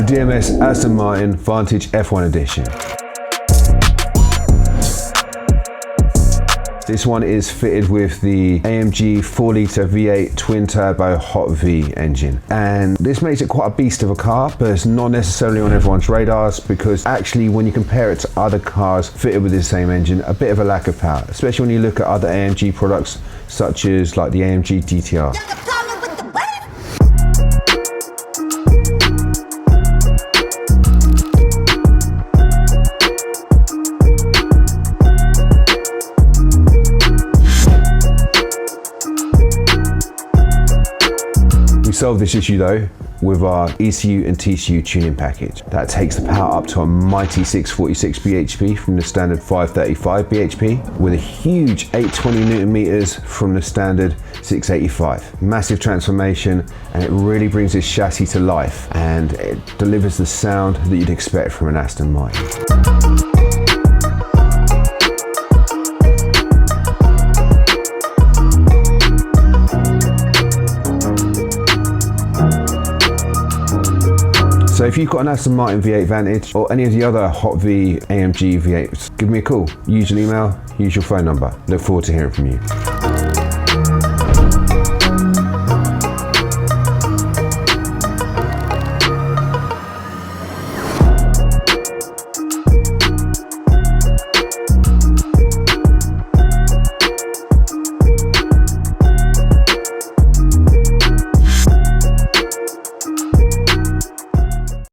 the DMS Aston Martin Vantage F1 Edition. This one is fitted with the AMG 4-litre V8 twin-turbo hot V engine. And this makes it quite a beast of a car, but it's not necessarily on everyone's radars because actually when you compare it to other cars fitted with the same engine, a bit of a lack of power, especially when you look at other AMG products such as like the AMG GTR. We solved this issue though with our ECU and TCU tuning package. That takes the power up to a mighty 646 BHP from the standard 535 BHP with a huge 820 Newton meters from the standard 685. Massive transformation, and it really brings this chassis to life and it delivers the sound that you'd expect from an Aston Martin. So if you've got an Aston Martin V8 Vantage or any of the other Hot V AMG V8s, give me a call. Use your email, use your phone number. Look forward to hearing from you.